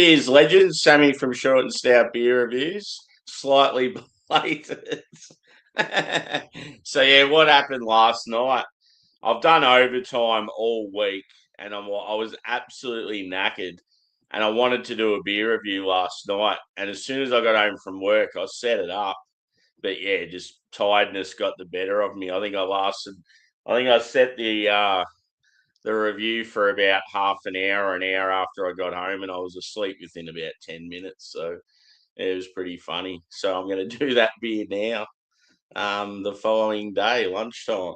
Cheers, legends. Sammy from Short and Stout Beer Reviews. Slightly belated. So yeah, what happened last night? I've done overtime all week, and I was absolutely knackered, and I wanted to do a beer review last night. And as soon as I got home from work, I set it up. But yeah, just tiredness got the better of me. I think I set the review for about half an hour after I got home, and I was asleep within about 10 minutes. So it was pretty funny. So I'm going to do that beer now, the following day, lunchtime.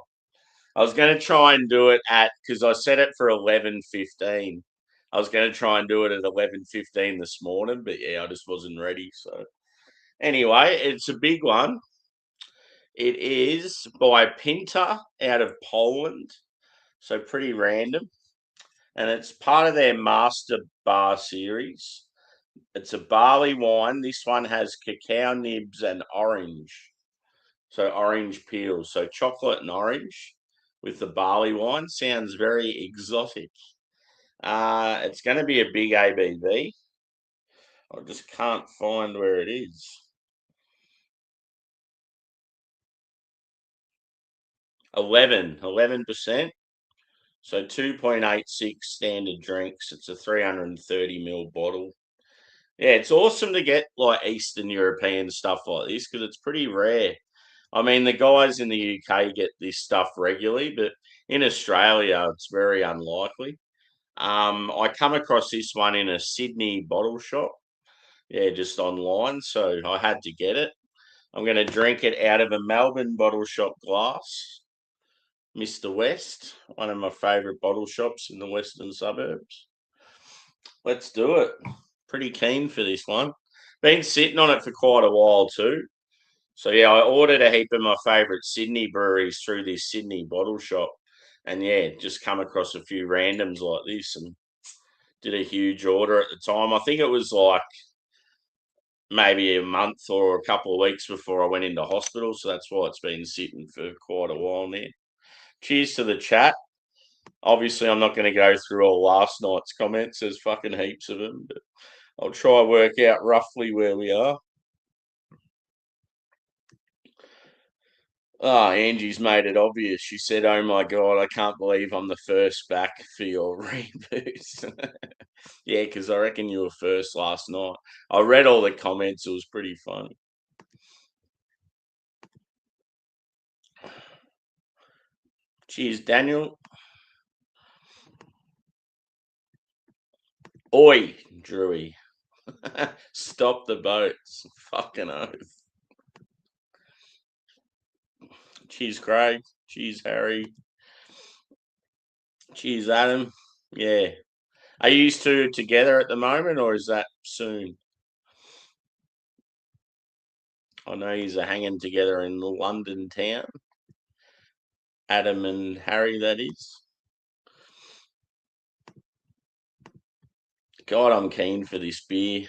I was going to try and do it because I set it for 11:15. I was going to try and do it at 11:15 this morning, but yeah, I just wasn't ready. So anyway, it's a big one. It is by Pinta out of Poland. So pretty random. And it's part of their MASTERBAR series. It's a barley wine. This one has cacao nibs and orange. So orange peels. So chocolate and orange with the barley wine. Sounds very exotic. It's going to be a big ABV. I just can't find where it is. 11%. So 2.86 standard drinks. It's a 330ml bottle. Yeah, it's awesome to get like Eastern European stuff like this because it's pretty rare. I mean, the guys in the UK get this stuff regularly, but in Australia, it's very unlikely. I come across this one in a Sydney bottle shop. Yeah, just online. So I had to get it. I'm going to drink it out of a Melbourne bottle shop glass. Mr. West, one of my favourite bottle shops in the western suburbs. Let's do it. Pretty keen for this one. Been sitting on it for quite a while too. So yeah, I ordered a heap of my favourite Sydney breweries through this Sydney bottle shop. And yeah, just come across a few randoms like this and did a huge order at the time. I think it was like maybe a month or a couple of weeks before I went into hospital. So that's why it's been sitting for quite a while now. Cheers to the chat. Obviously, I'm not going to go through all last night's comments. There's fucking heaps of them. But I'll try and work out roughly where we are. Oh, Angie's made it obvious. She said, "Oh my God, I can't believe I'm the first back for your reboot." Yeah, because I reckon you were first last night. I read all the comments. It was pretty funny. Cheers, Daniel. Oi, Drewy. Stop the boats. Fucking oath. Cheers, Craig. Cheers, Harry. Cheers, Adam. Yeah. Are you two together at the moment, or is that soon? I know you're hanging together in the London town. Adam and Harry, that is. God, I'm keen for this beer.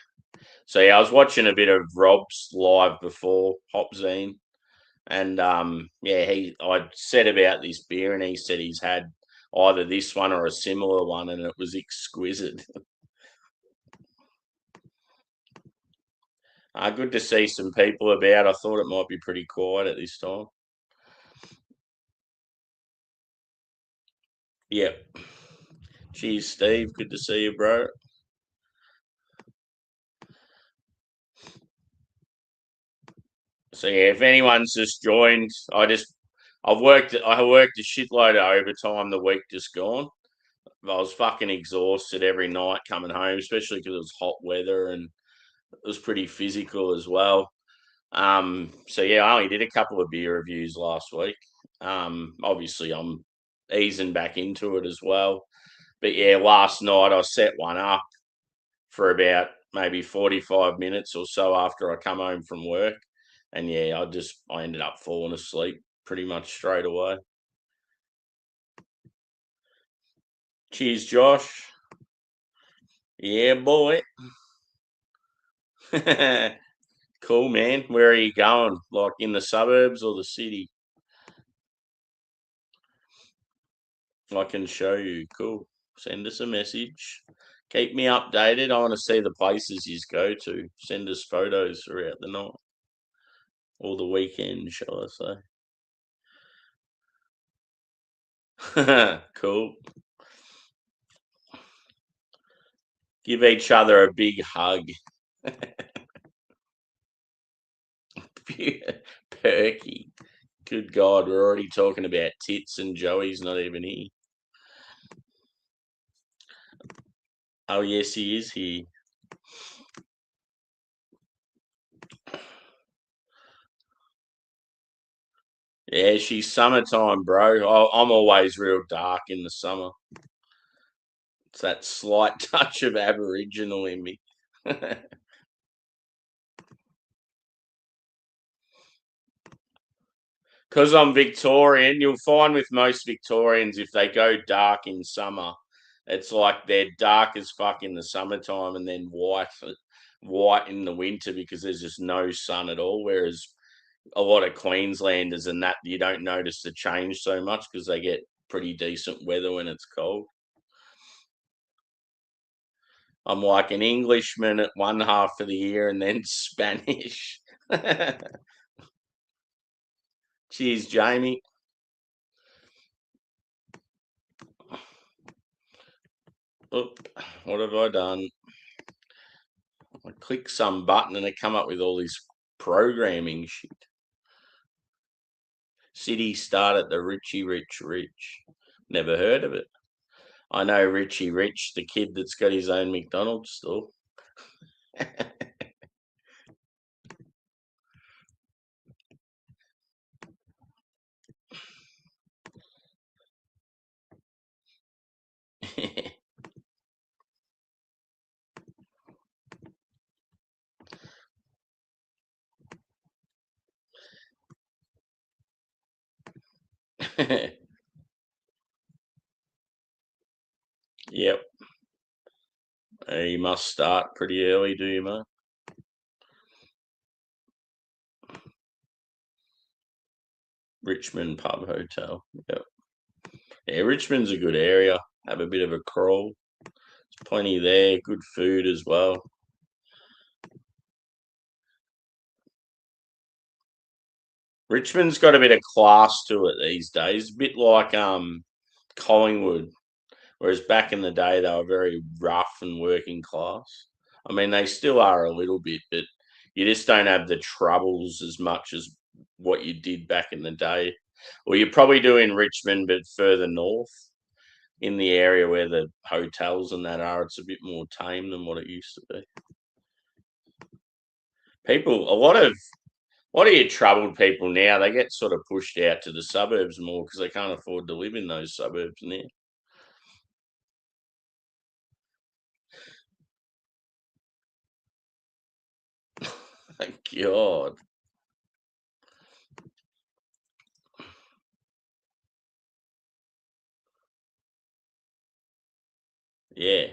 So yeah, I was watching a bit of Rob's live before Hopzine, and yeah, I said about this beer, and he said he's had either this one or a similar one, and it was exquisite. Good to see some people about. I thought it might be pretty quiet at this time. Yep. Cheers, Steve. Good to see you, bro. So yeah, if anyone's just joined, I worked a shitload of overtime the week just gone. I was fucking exhausted every night coming home, especially because it was hot weather and it was pretty physical as well. So yeah, I only did a couple of beer reviews last week. Obviously I'm easing back into it as well. But yeah, last night I set one up for about maybe 45 minutes or so after I come home from work. And yeah, I ended up falling asleep pretty much straight away. Cheers, Josh. Yeah, boy. Cool, man. Where are you going? Like in the suburbs or the city? I can show you. Cool. Send us a message. Keep me updated. I want to see the places you go to. Send us photos throughout the night or the weekend, shall I say? Cool. Give each other a big hug. Perky. Good God, we're already talking about tits and Joey's not even here. Oh, yes, he is here. Yeah, she's summertime, bro. I'm always real dark in the summer. It's that slight touch of Aboriginal in me. Because I'm Victorian, you'll find with most Victorians, if they go dark in summer, it's like they're dark as fuck in the summertime and then white in the winter because there's just no sun at all. Whereas a lot of Queenslanders and that you don't notice the change so much because they get pretty decent weather when it's cold. I'm like an Englishman at one half of the year and then Spanish. Cheers, Jamie. Oop, what have I done? I click some button and it come up with all this programming shit. City start at the Richie Rich Rich. Never heard of it. I know Richie Rich, the kid that's got his own McDonald's store. Yep. You must start pretty early, do you, mate? Richmond Pub Hotel. Yep. Yeah, Richmond's a good area. Have a bit of a crawl. There's plenty there. Good food as well. Richmond's got a bit of class to it these days. A bit like Collingwood. Whereas back in the day, they were very rough and working class. I mean, they still are a little bit, but you just don't have the troubles as much as what you did back in the day. Or you probably do in Richmond, but further north in the area where the hotels and that are, it's a bit more tame than what it used to be. People, a lot of your troubled people now, they get sort of pushed out to the suburbs more because they can't afford to live in those suburbs now. Thank God. Yeah.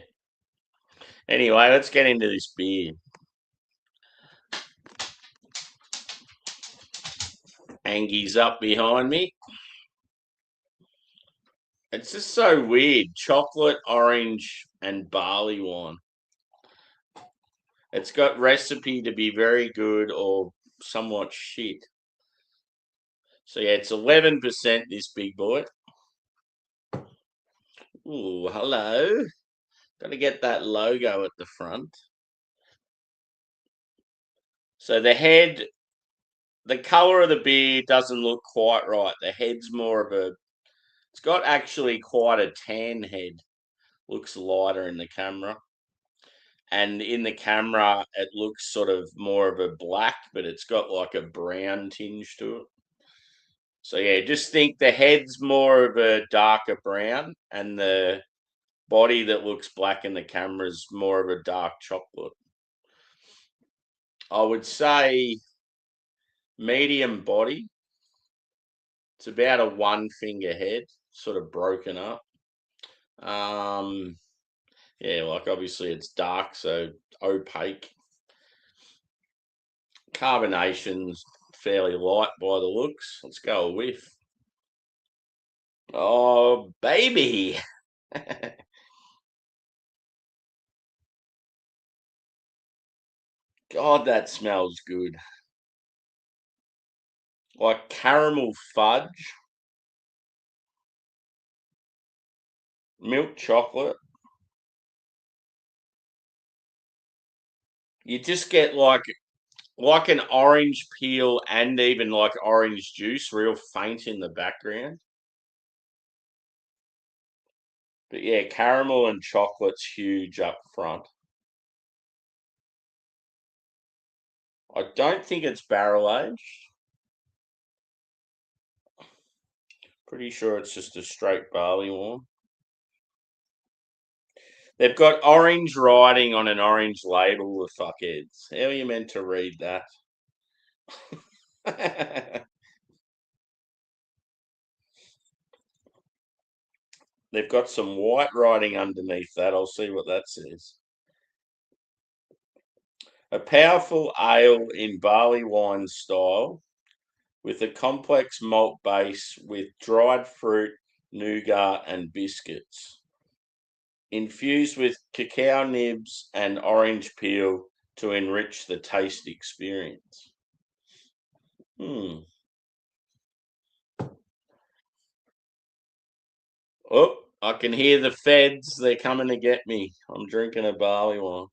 Anyway, let's get into this beer. Angie's up behind me. It's just so weird. Chocolate, orange, and barley wine. It's got recipe to be very good or somewhat shit. So yeah, it's 11%, this big boy. Ooh, hello. Got to get that logo at the front. So the color of the beer doesn't look quite right. The head's more of it's got actually quite a tan head. Looks lighter in the camera. And in the camera, it looks sort of more of a black, but it's got like a brown tinge to it. So yeah, just think the head's more of a darker brown, and the body that looks black in the camera is more of a dark chocolate. I would say medium body. It's about a one finger head, sort of broken up. Um, yeah, like obviously it's dark, so opaque. Carbonation's fairly light by the looks. Let's go a whiff. Oh, baby. God, that smells good. Like caramel fudge, milk chocolate. You just get like an orange peel and even like orange juice, real faint in the background. But yeah, caramel and chocolate's huge up front. I don't think it's barrel aged. Pretty sure it's just a straight barley wine. They've got orange writing on an orange label, the fuckheads. How are you meant to read that? They've got some white writing underneath that. I'll see what that says. A powerful ale in barley wine style with a complex malt base with dried fruit, nougat, and biscuits. Infused with cacao nibs and orange peel to enrich the taste experience. Oh, I can hear the feds. They're coming to get me. I'm drinking a barley wine.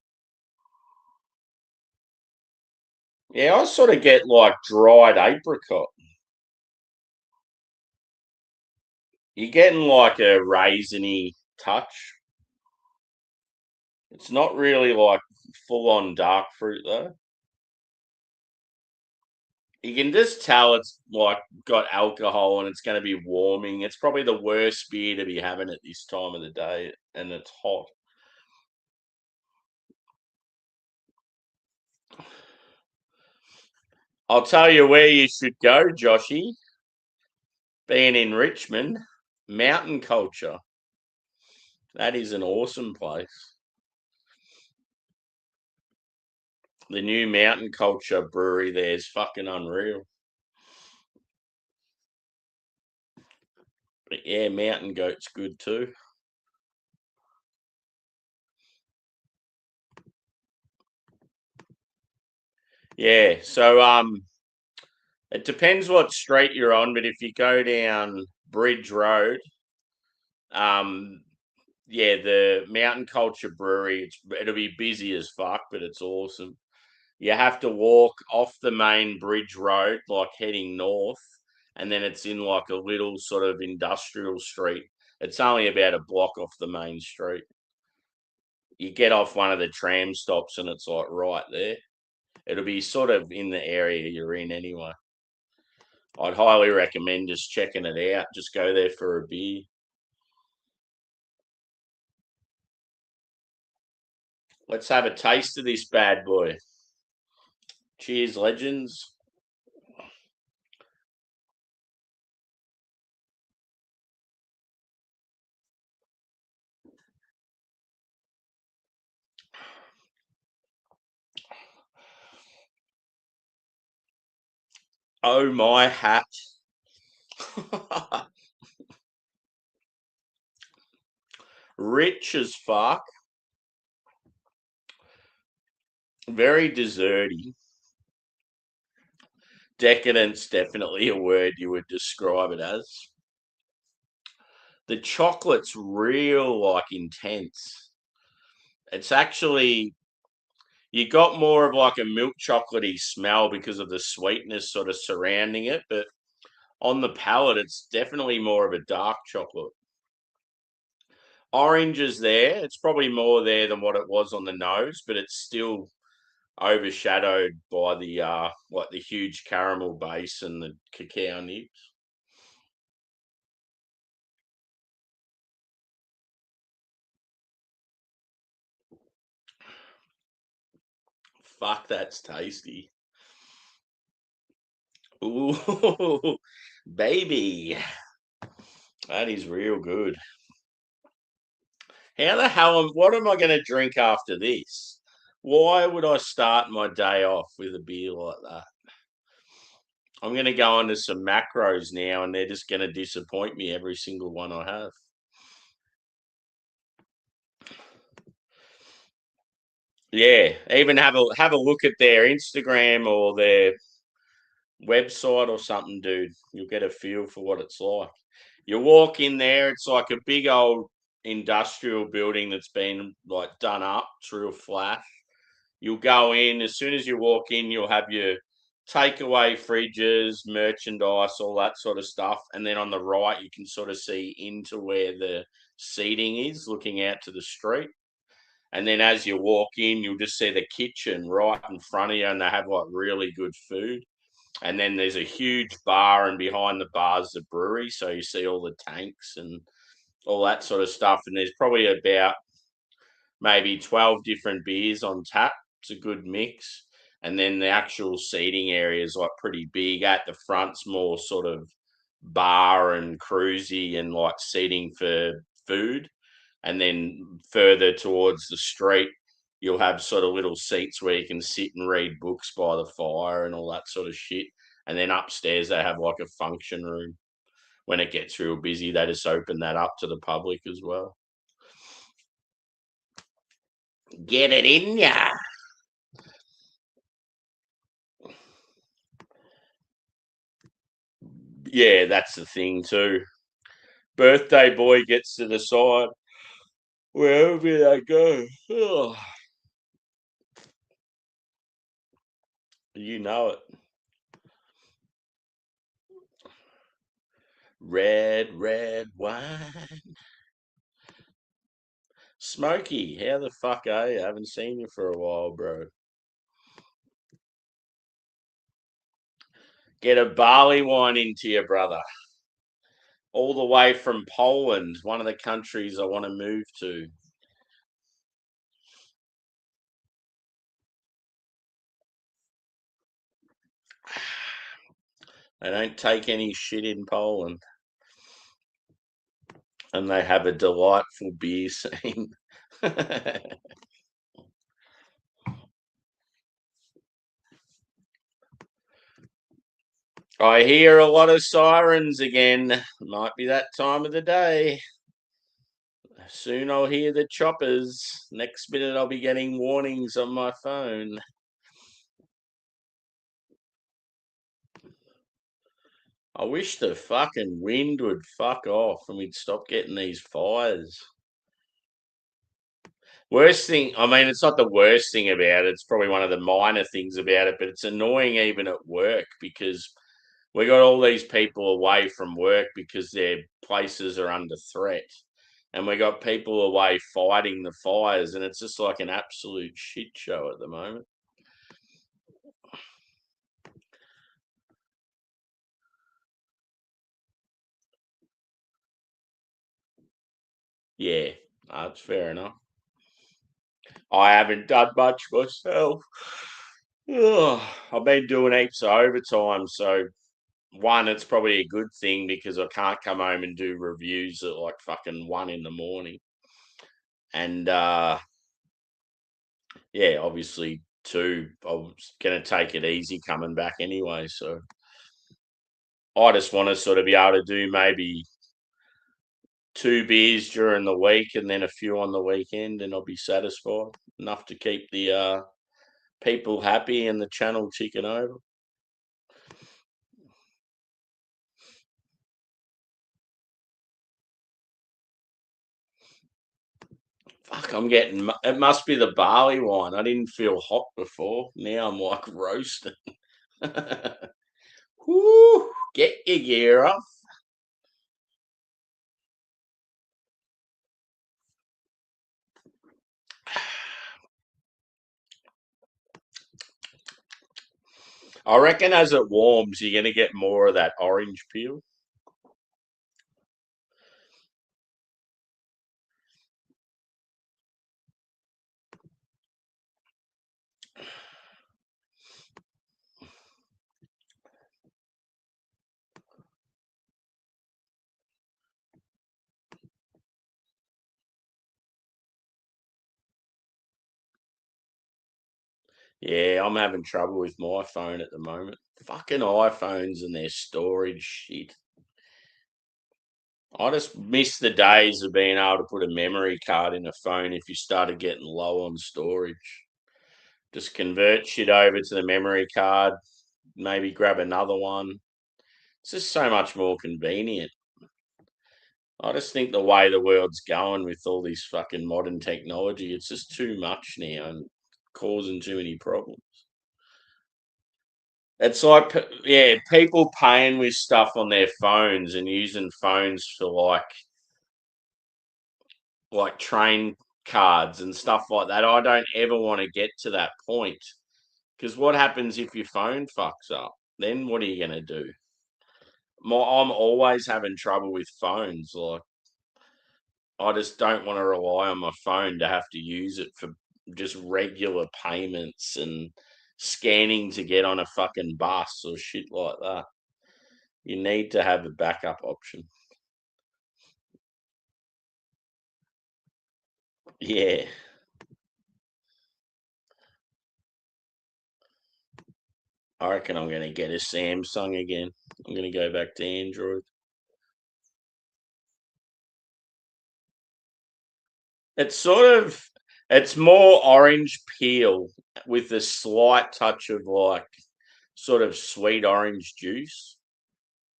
Yeah, I sort of get like dried apricot. You're getting like a raisiny touch. It's not really like full on dark fruit though. You can just tell it's like got alcohol and it's going to be warming. It's probably the worst beer to be having at this time of the day, and it's hot. I'll tell you where you should go, Joshy. Being in Richmond, Mountain Culture. That is an awesome place. The new Mountain Culture brewery there is fucking unreal. But yeah, Mountain Goat's good too. Yeah, so it depends what street you're on, but if you go down Bridge Road, um, yeah, the Mountain Culture Brewery, it'll be busy as fuck, but it's awesome. You have to walk off the main Bridge Road, like heading north, and then it's in like a little sort of industrial street. It's only about a block off the main street. You get off one of the tram stops, and it's like right there. It'll be sort of in the area you're in anyway. I'd highly recommend just checking it out. Just go there for a beer. Let's have a taste of this bad boy. Cheers, legends. Oh my hat. Rich as fuck. Very desserty. Decadent's definitely a word you would describe it as. The chocolate's real like intense. It's actually you got more of like a milk chocolatey smell because of the sweetness sort of surrounding it, but on the palate, it's definitely more of a dark chocolate. Orange is there. It's probably more there than what it was on the nose, but it's still overshadowed by the like the huge caramel base and the cacao nibs. Fuck, that's tasty. Ooh, baby. That is real good. How the hell what am I going to drink after this? Why would I start my day off with a beer like that? I'm going to go on to some macros now and they're just going to disappoint me every single one I have. Yeah, even have a look at their Instagram or their website or something, dude. You'll get a feel for what it's like. You walk in there, it's like a big old industrial building that's been like done up. It's real flat. You'll go in as soon as you walk in. You'll have your takeaway fridges, merchandise, all that sort of stuff, and then on the right you can sort of see into where the seating is, looking out to the street. And then as you walk in, you'll just see the kitchen right in front of you, and they have like really good food. And then there's a huge bar, and behind the bar is the brewery, so you see all the tanks and all that sort of stuff. And there's probably about maybe 12 different beers on tap. It's a good mix. And then the actual seating area is like pretty big. At the front's more sort of bar and cruisy and like seating for food. And then further towards the street, you'll have sort of little seats where you can sit and read books by the fire and all that sort of shit. And then upstairs, they have like a function room. When it gets real busy, they just open that up to the public as well. Get it in ya. Yeah, that's the thing too. Birthday boy gets to decide wherever they go. Oh, you know it. Red wine. Smokey, how the fuck are you? I haven't seen you for a while, bro. Get a barley wine into you, brother. All the way from Poland, one of the countries I want to move to. They don't take any shit in Poland. And they have a delightful beer scene. I hear a lot of sirens again. Might be that time of the day. Soon I'll hear the choppers. Next minute I'll be getting warnings on my phone. I wish the fucking wind would fuck off and we'd stop getting these fires. Worst thing, I mean, it's not the worst thing about it. It's probably one of the minor things about it, but it's annoying even at work because we got all these people away from work because their places are under threat. And we got people away fighting the fires, and it's just like an absolute shit show at the moment. Yeah, that's fair enough. I haven't done much myself. Ugh, I've been doing heaps of overtime, so one, it's probably a good thing because I can't come home and do reviews at like fucking 1 in the morning. And yeah, obviously two, I was gonna take it easy coming back anyway. So I just want to sort of be able to do maybe 2 beers during the week and then a few on the weekend, and I'll be satisfied. Enough to keep the people happy and the channel ticking over. Fuck, I'm getting. It must be the barley wine. I didn't feel hot before. Now I'm like roasting. Whoo! Get your gear off. I reckon as it warms, you're gonna get more of that orange peel. Yeah, I'm having trouble with my phone at the moment. Fucking iPhones and their storage shit. I just miss the days of being able to put a memory card in a phone if you started getting low on storage. Just convert shit over to the memory card, maybe grab another one. It's just so much more convenient. I just think the way the world's going with all this fucking modern technology, it's just too much now and causing too many problems. It's like, yeah, people paying with stuff on their phones and using phones for like train cards and stuff like that. I don't ever want to get to that point because what happens if your phone fucks up? Then what are you going to do? I'm always having trouble with phones. Like, I just don't want to rely on my phone to have to use it for just regular payments and scanning to get on a fucking bus or shit like that. You need to have a backup option. Yeah. I reckon I'm going to get a Samsung again. I'm going to go back to Android. It's more orange peel with a slight touch of like sort of sweet orange juice.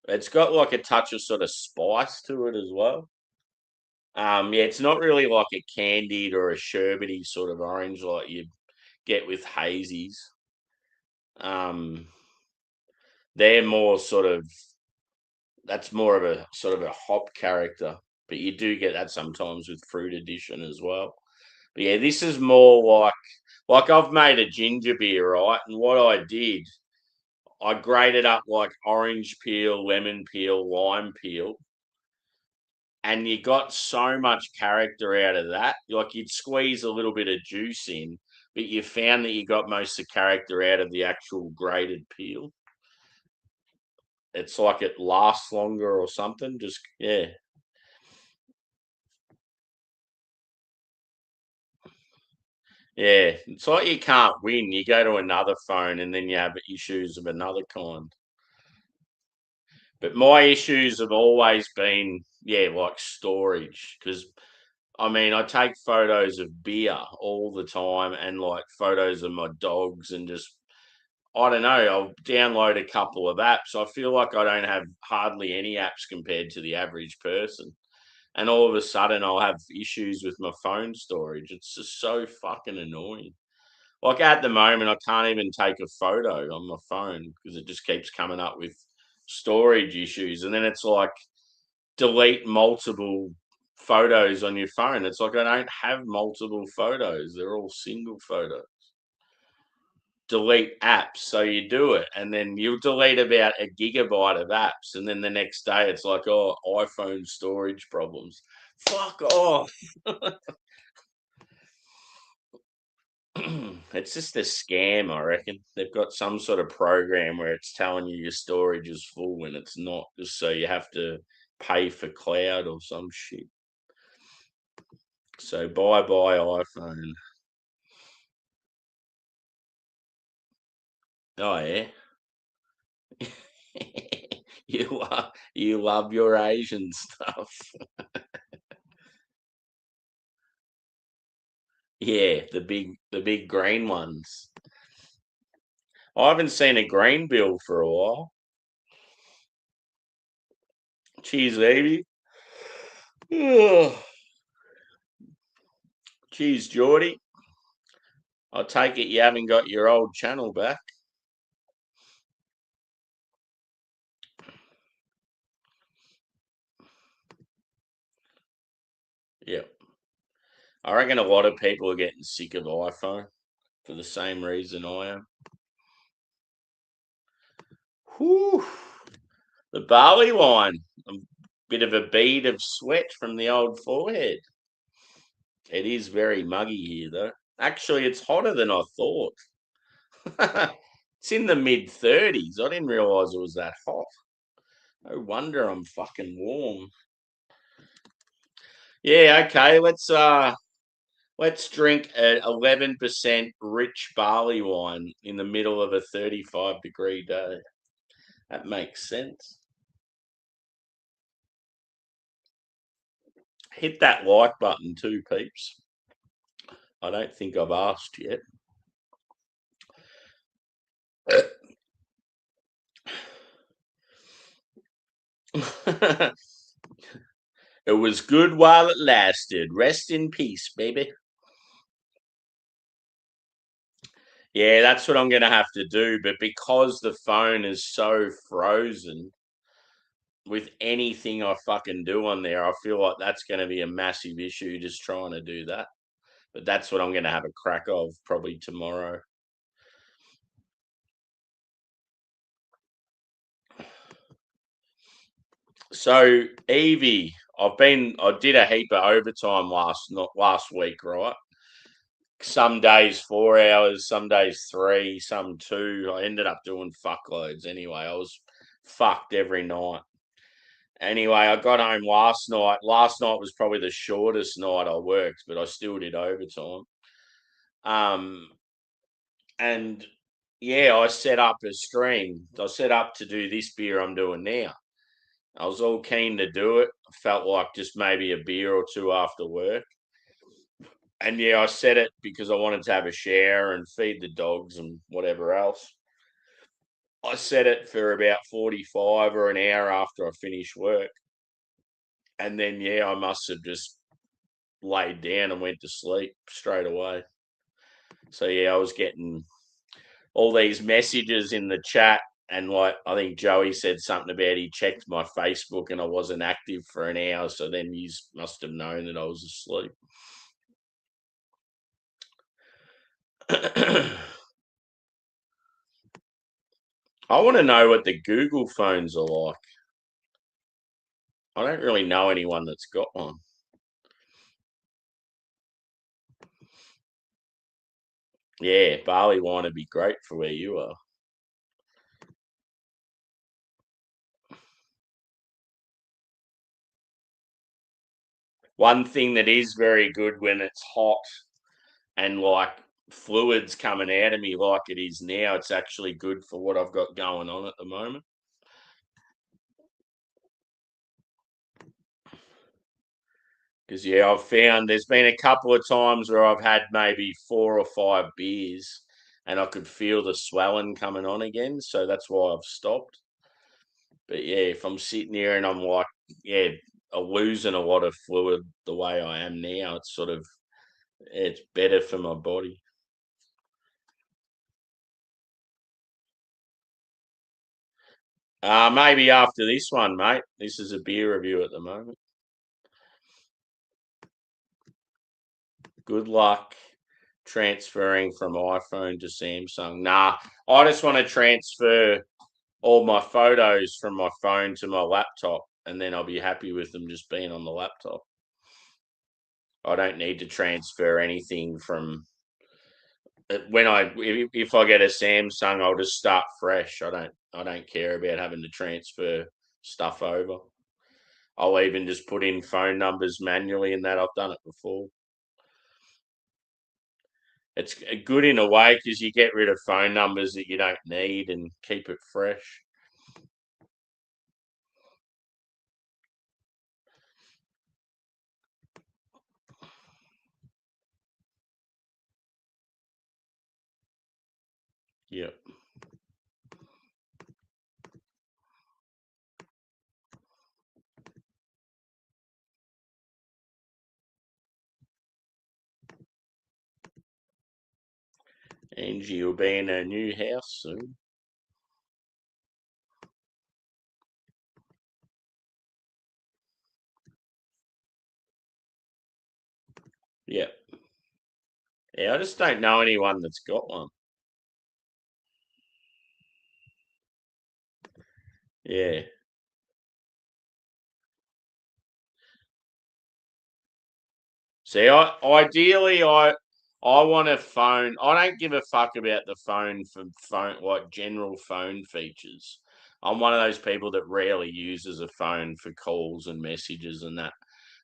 It's got like a touch of sort of spice to it as well. Yeah, it's not really like a candied or a sherbety sort of orange like you get with hazies. Um, they're more sort of that's more of a sort of a hop character, but you do get that sometimes with fruit addition as well. But yeah, this is more like I've made a ginger beer, right? And what I did, I grated up like orange peel, lemon peel, lime peel, and you got so much character out of that. Like you'd squeeze a little bit of juice in, but you found that you got most of the character out of the actual grated peel. It's like it lasts longer or something. Just yeah. Yeah, it's like you can't win. You go to another phone and then you have issues of another kind. But my issues have always been, yeah, like storage. Because, I mean, I take photos of beer all the time and like photos of my dogs and just, I don't know, I'll download a couple of apps. I feel like I don't have hardly any apps compared to the average person. And all of a sudden I'll have issues with my phone storage. It's just so fucking annoying. Like at the moment, I can't even take a photo on my phone because it just keeps coming up with storage issues. And then it's like delete multiple photos on your phone. It's like I don't have multiple photos, they're all single photos. Delete apps. So you do it, and then you'll delete about a gigabyte of apps. And then the next day, it's like, oh, iPhone storage problems. Fuck off. It's just a scam, I reckon. They've got some sort of program where it's telling you your storage is full when it's not, just so you have to pay for cloud or some shit. So bye bye iPhone. Oh yeah. You love your Asian stuff. Yeah, the big green ones. I haven't seen a green bill for a while. Cheers, baby. Ugh. Cheers, Geordie. I take it you haven't got your old channel back. Yeah. I reckon a lot of people are getting sick of iPhone for the same reason I am. Whew. The Barleywine. A bit of a bead of sweat from the old forehead. It is very muggy here, though. Actually, it's hotter than I thought. It's in the mid 30s. I didn't realize it was that hot. No wonder I'm fucking warm. Yeah, okay. Let's drink an 11% rich barley wine in the middle of a 35-degree day. That makes sense. Hit that like button too, peeps. I don't think I've asked yet. It was good while it lasted. Rest in peace, baby. Yeah, that's what I'm going to have to do. But because the phone is so frozen with anything I fucking do on there, I feel like that's going to be a massive issue just trying to do that. But that's what I'm going to have a crack of probably tomorrow. So, Evie, I did a heap of overtime last week, right? Some days 4 hours, some days three, some two. I ended up doing fuckloads anyway. I was fucked every night. Anyway, I got home last night. Last night was probably the shortest night I worked, but I still did overtime. Um, and yeah, I set up a stream. I set up to do this beer I'm doing now. I was all keen to do it. I felt like just maybe a beer or two after work. And yeah, I set it because I wanted to have a shower and feed the dogs and whatever else. I set it for about 45 or an hour after I finished work. And then, yeah, I must have just laid down and went to sleep straight away. So, yeah, I was getting all these messages in the chat. And like, I think Joey said something about he checked my Facebook and I wasn't active for an hour. So then you must have known that I was asleep. I want to know what the Google phones are like. I don't really know anyone that's got one. Yeah, Barleywine would be great for where you are. One thing that is very good when it's hot and like fluids coming out of me like it is now, it's actually good for what I've got going on at the moment. Because, yeah, I've found there's been a couple of times where I've had maybe 4 or 5 beers and I could feel the swelling coming on again. So that's why I've stopped. But, yeah, if I'm sitting here and I'm like, yeah, I'm losing a lot of fluid the way I am now, it's sort of, it's better for my body. Maybe after this one, mate. This is a beer review at the moment. Good luck transferring from iPhone to Samsung. Nah, I just want to transfer all my photos from my phone to my laptop, and then I'll be happy with them just being on the laptop. I don't need to transfer anything from if I get a Samsung, I'll just start fresh. I don't care about having to transfer stuff over. I'll even just put in phone numbers manually, and that I've done it before. It's good in a way because you get rid of phone numbers that you don't need and keep it fresh. Yep. Angie will be in her new house soon. Yep. Yeah, I just don't know anyone that's got one. Yeah. See, ideally I want a phone. I don't give a fuck about the phone for phone like general phone features. I'm one of those people that rarely uses a phone for calls and messages and that.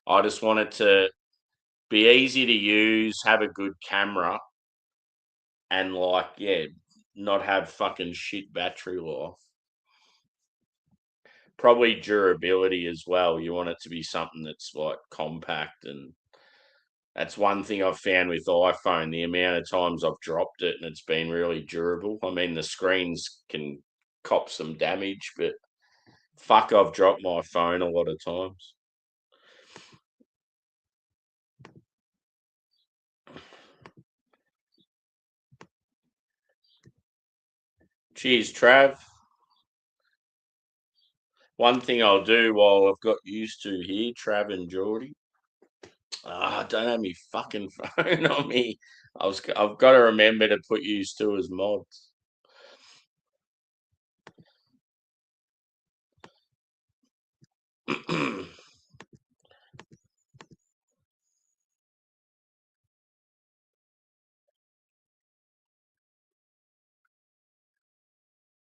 I just want it to be easy to use, have a good camera, and like, yeah, not have fucking shit battery life. Probably durability as well. You want it to be something that's like compact, and that's one thing I've found with iPhone, the amount of times I've dropped it and it's been really durable. I mean, the screens can cop some damage, but Fuck, I've dropped my phone a lot of times. Cheers, Trav. One thing I'll do while I've got used to here, Trav and Geordie. Don't have me fucking phone on me. I've got to remember to put you two as mods.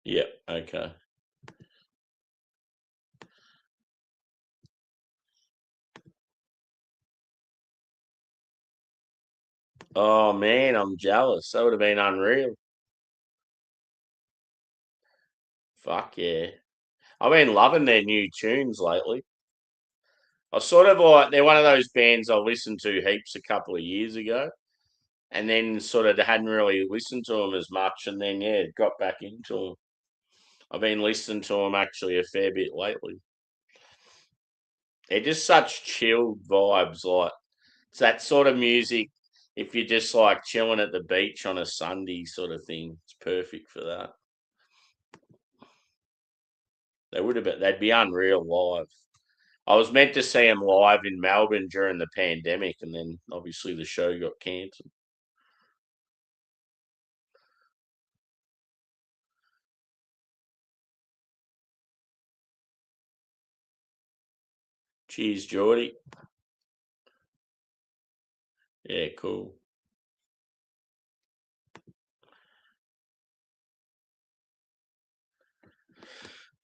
Yep. Okay. Oh man, I'm jealous. That would have been unreal. Fuck yeah. I've been loving their new tunes lately. I sort of like they're one of those bands I listened to heaps a couple of years ago, and then sort of hadn't really listened to them as much, and then yeah, got back into them. I've been listening to them actually a fair bit lately. They're just such chilled vibes, like it's that sort of music. If you're just like chilling at the beach on a Sunday sort of thing, it's perfect for that. They'd be unreal live. I was meant to see them live in Melbourne during the pandemic, and then obviously the show got cancelled. Cheers, Geordie. Yeah, cool.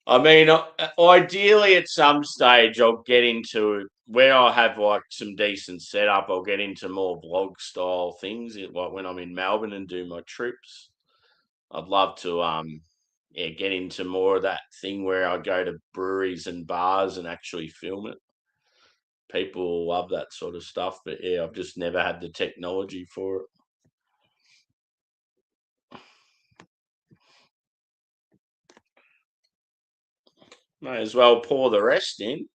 I mean, ideally, at some stage, I'll get into where I have like some decent setup. I'll get into more vlog style things, like when I'm in Melbourne and do my trips. I'd love to, yeah, get into more of that thing where I go to breweries and bars and actually film it. People love that sort of stuff, but yeah, I've just never had the technology for it. May as well pour the rest in.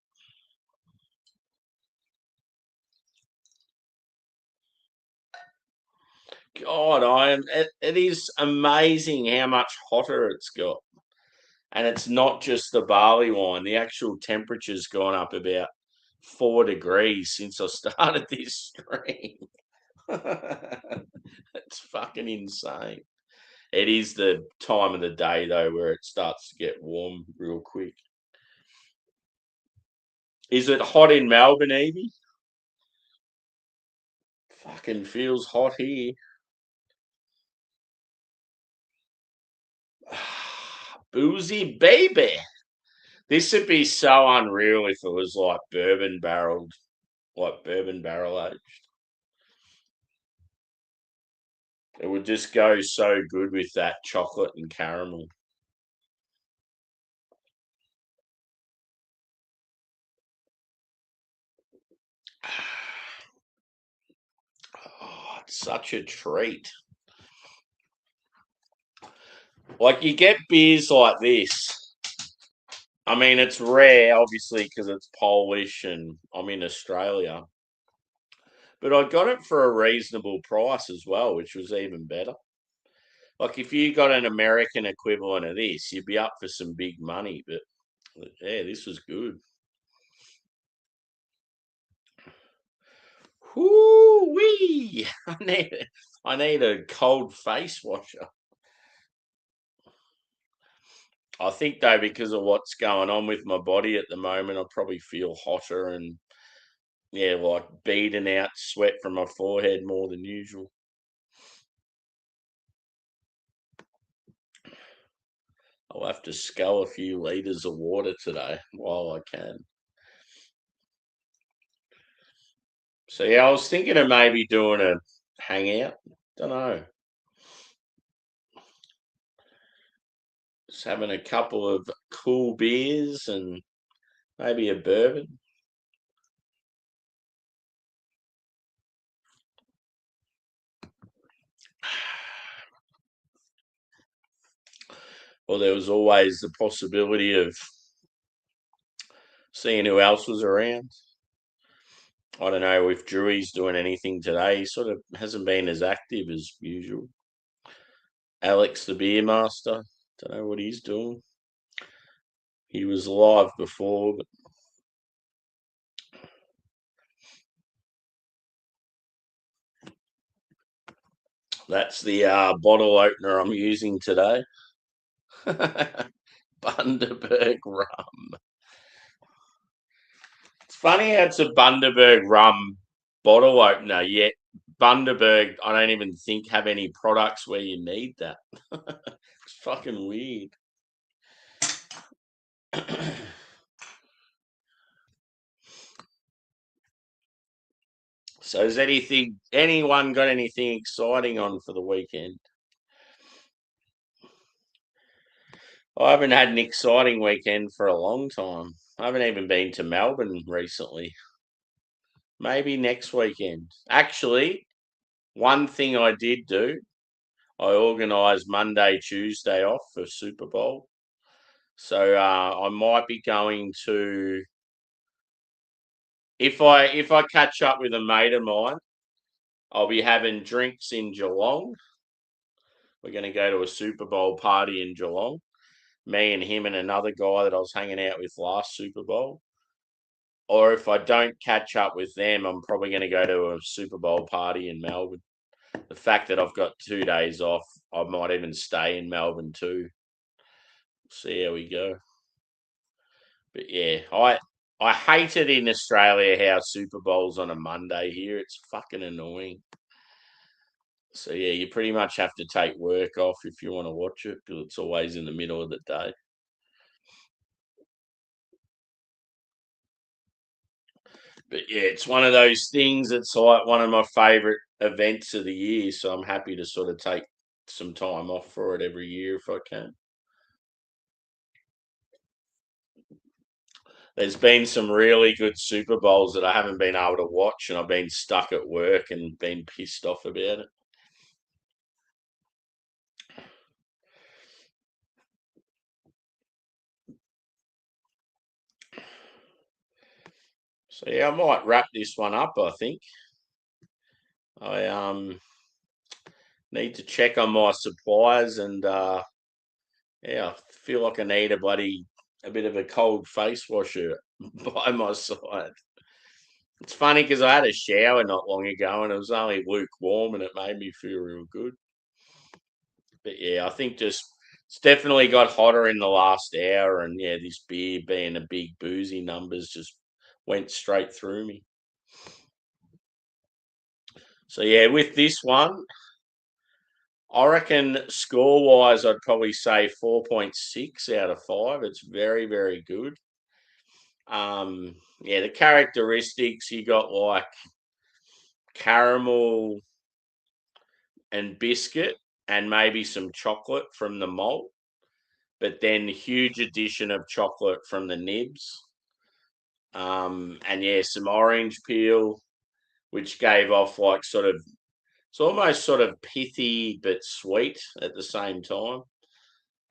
God, it is amazing how much hotter it's got. And it's not just the barley wine. The actual temperature's gone up about 4 degrees since I started this stream. It's fucking insane. It is the time of the day though where it starts to get warm real quick. Is it hot in Melbourne, Evie? Fucking feels hot here. Boozy baby. This would be so unreal if it was like bourbon barrel aged. It would just go so good with that chocolate and caramel. Oh, it's such a treat. Like you get beers like this. I mean, it's rare, obviously, because it's Polish and I'm in Australia. But I got it for a reasonable price as well, which was even better. Like if you got an American equivalent of this, you'd be up for some big money. But yeah, this was good. Whoo wee! I need a cold face washer. I think though, because of what's going on with my body at the moment, I probably feel hotter and yeah, like beating out sweat from my forehead more than usual. I'll have to scull a few liters of water today while I can. So yeah, I was thinking of maybe doing a hangout. Don't know. Just having a couple of cool beers and maybe a bourbon. Well, there was always the possibility of Seeing who else was around. I don't know if Drewey's doing anything today. He sort of hasn't been as active as usual. Alex, the beer master, don't know what he's doing. He was live before, but that's the bottle opener I'm using today. Bundaberg rum. It's funny how it's a Bundaberg rum bottle opener, yet Bundaberg, I don't even think have any products where you need that. It's fucking weird. So has anyone got anything exciting on for the weekend? I haven't had an exciting weekend for a long time. I haven't even been to Melbourne recently. Maybe next weekend. Actually, one thing I did do, I organised Monday, Tuesday off for Super Bowl. So I might be going to if I catch up with a mate of mine, I'll be having drinks in Geelong. We're going to go to a Super Bowl party in Geelong. Me and him and another guy that I was hanging out with last Super Bowl. Or if I don't catch up with them, I'm probably going to go to a Super Bowl party in Melbourne. The fact that I've got 2 days off, I might even stay in Melbourne too. See how we go. But yeah, I hate it in Australia how Super Bowl's on a Monday here. It's fucking annoying. So yeah, you pretty much have to take work off if you want to watch it because it's always in the middle of the day. But yeah, it's one of those things. It's like one of my favourite events of the year. So I'm happy to sort of take some time off for it every year if I can. There's been some really good Super Bowls that I haven't been able to watch, and I've been stuck at work and been pissed off about it. So yeah, I might wrap this one up. I think I need to check on my suppliers, and yeah, I feel like I need a bit of a cold face washer by my side. It's funny because I had a shower not long ago and it was only lukewarm and it made me feel real good. But yeah, I think just it's definitely got hotter in the last hour, and yeah, this beer being a big boozy numbers just went straight through me. So yeah, with this one, I reckon score wise, I'd probably say 4.6 out of 5. It's very, very good. Yeah, the characteristics you got like caramel and biscuit and maybe some chocolate from the malt, but then huge addition of chocolate from the nibs. And yeah, some orange peel, which gave off like sort of it's almost sort of pithy but sweet at the same time.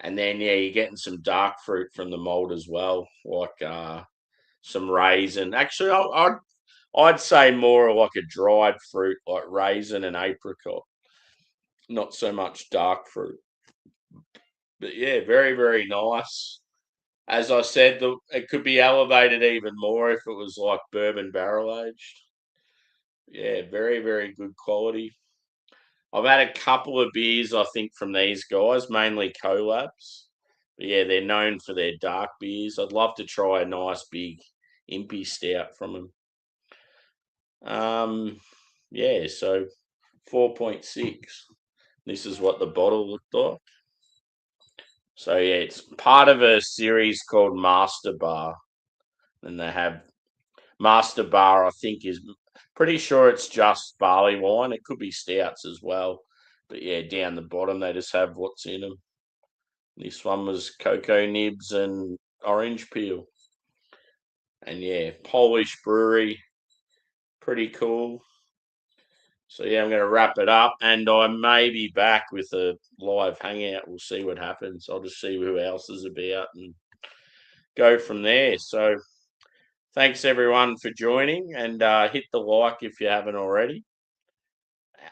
And then yeah, you're getting some dark fruit from the malt as well, like some raisin. Actually, I'd say more like a dried fruit, like raisin and apricot, not so much dark fruit. But yeah, very very nice. As I said, it could be elevated even more if it was like bourbon barrel aged. Yeah, very very good quality. I've had a couple of beers, I think, from these guys, mainly collabs. But yeah, they're known for their dark beers. I'd love to try a nice big impy stout from them. Yeah, so 4.6. This is what the bottle looked like. So yeah, it's part of a series called MASTERBAR, and they have MASTERBAR. I think is pretty sure it's just barley wine. It could be stouts as well, but yeah, down the bottom they just have what's in them. This one was cocoa nibs and orange peel, and yeah, Polish brewery, pretty cool. So yeah, I'm going to wrap it up, and I may be back with a live hangout. We'll see what happens. I'll just see who else is about and go from there. So Thanks everyone for joining, and hit the like if you haven't already.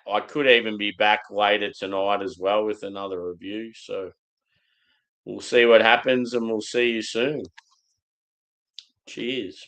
I could even be back later tonight as well with another review. So we'll see what happens, and we'll see you soon. Cheers.